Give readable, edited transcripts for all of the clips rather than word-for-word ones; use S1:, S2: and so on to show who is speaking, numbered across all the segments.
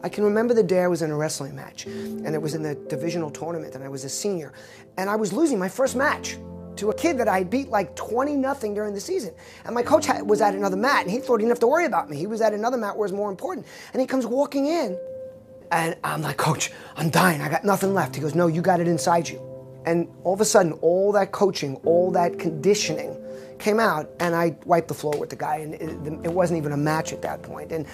S1: I can remember the day I was in a wrestling match, and it was in the divisional tournament, and I was a senior, and I was losing my first match to a kid that I beat like 20-0 during the season. And my coach was at another mat, and he thought he didn't have to worry about me. He was at another mat where it was more important. And he comes walking in, and I'm like, Coach, I'm dying, I got nothing left. He goes, no, you got it inside you. And all of a sudden, all that coaching, all that conditioning came out, and I wiped the floor with the guy, and it wasn't even a match at that point. And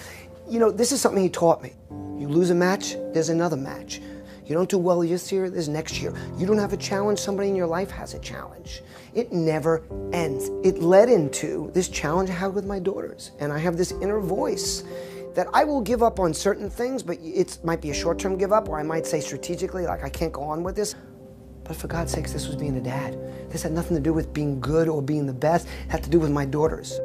S1: you know, this is something he taught me. You lose a match, there's another match. You don't do well this year, there's next year. You don't have a challenge, somebody in your life has a challenge. It never ends. It led into this challenge I have with my daughters. And I have this inner voice that I will give up on certain things, but it might be a short-term give up, or I might say strategically, like, I can't go on with this. But for God's sakes, this was being a dad. This had nothing to do with being good or being the best. It had to do with my daughters.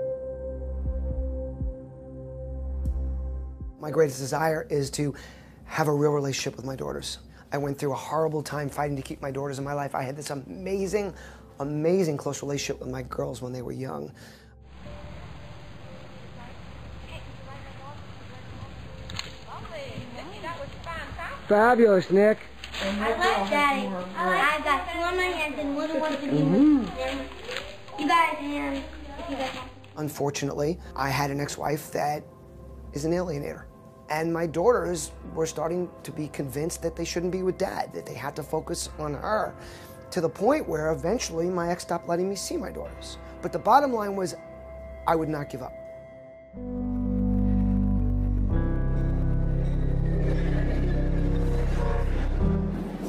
S1: My greatest desire is to have a real relationship with my daughters. I went through a horrible time fighting to keep my daughters in my life. I had this amazing, amazing close relationship with my girls when they were young. Fabulous, Nick.
S2: I like Daddy. I got two on my hands and little ones to be with. You guys, and if you guys want.
S1: Unfortunately, I had an ex-wife that is an alienator. And my daughters were starting to be convinced that they shouldn't be with Dad, that they had to focus on her, to the point where eventually my ex stopped letting me see my daughters. But the bottom line was, I would not give up.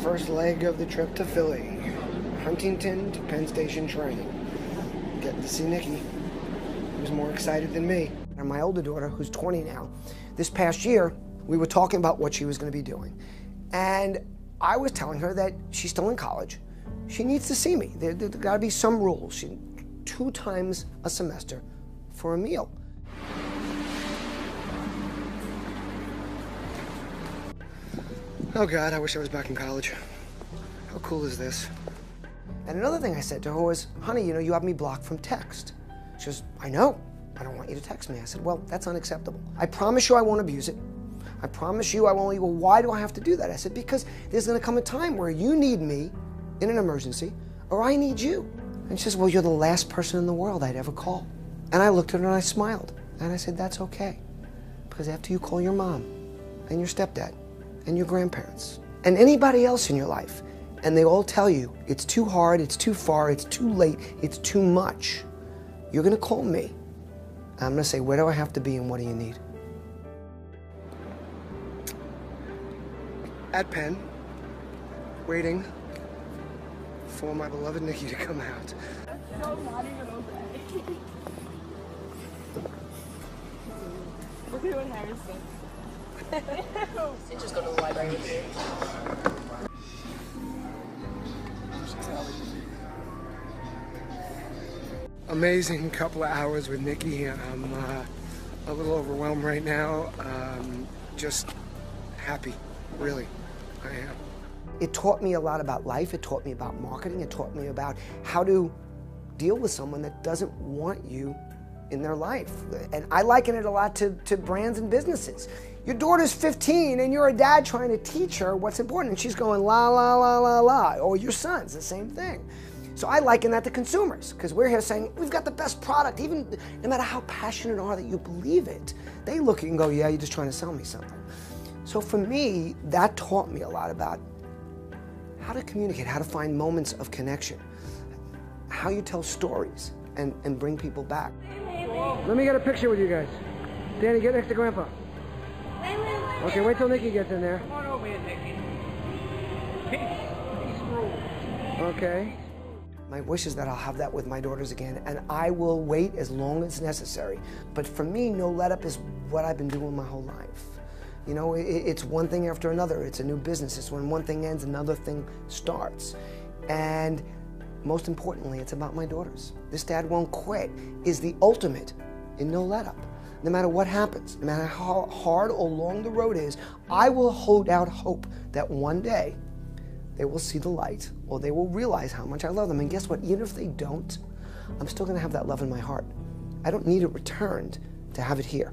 S1: First leg of the trip to Philly, Huntington to Penn Station train. Getting to see Nikki. He was more excited than me. And my older daughter, who's 20 now, this past year, we were talking about what she was going to be doing. And I was telling her that she's still in college. She needs to see me. There's got to be some rules. 2 times a semester for a meal. Oh God, I wish I was back in college. How cool is this? And another thing I said to her was, honey, you know, you have me blocked from text. She goes, I know. I don't want you to text me. I said, well, that's unacceptable. I promise you I won't abuse it. I promise you I won't. Well, why do I have to do that? I said, because there's going to come a time where you need me in an emergency, or I need you. And she says, well, you're the last person in the world I'd ever call. And I looked at her and I smiled. And I said, that's okay. Because after you call your mom and your stepdad and your grandparents and anybody else in your life, and they all tell you it's too hard, it's too far, it's too late, it's too much, you're going to call me. I'm going to say, where do I have to be and what do you need? At Penn, waiting for my beloved Nikki to come out.
S3: That's so not even okay. Look at what Harris said.
S4: Just go to the library with you.
S1: Amazing couple of hours with Nikki. I'm a little overwhelmed right now. Just happy, really, I am. It taught me a lot about life. It taught me about marketing. It taught me about how to deal with someone that doesn't want you in their life. And I liken it a lot to brands and businesses. Your daughter's 15 and you're a dad trying to teach her what's important and she's going la, la, la, la, la. Or your son's the same thing. So I liken that to consumers, because we're here saying, we've got the best product, even no matter how passionate are that you believe it. They look at you and go, yeah, you're just trying to sell me something. So for me, that taught me a lot about how to communicate, how to find moments of connection, how you tell stories and bring people back. Let me get a picture with you guys. Danny, get next to Grandpa. Okay, wait till Nikki gets in there.
S5: Come on over here, Nikki. Peace rule.
S1: Okay. My wish is that I'll have that with my daughters again, and I will wait as long as necessary. But for me, no let up is what I've been doing my whole life. You know, it's one thing after another. It's a new business. It's when one thing ends, another thing starts. And most importantly, it's about my daughters. This Dad Won't Quit is the ultimate in no let up. No matter what happens, no matter how hard or long the road is, I will hold out hope that one day they will see the light, or they will realize how much I love them. And guess what? Even if they don't, I'm still going to have that love in my heart. I don't need it returned to have it here.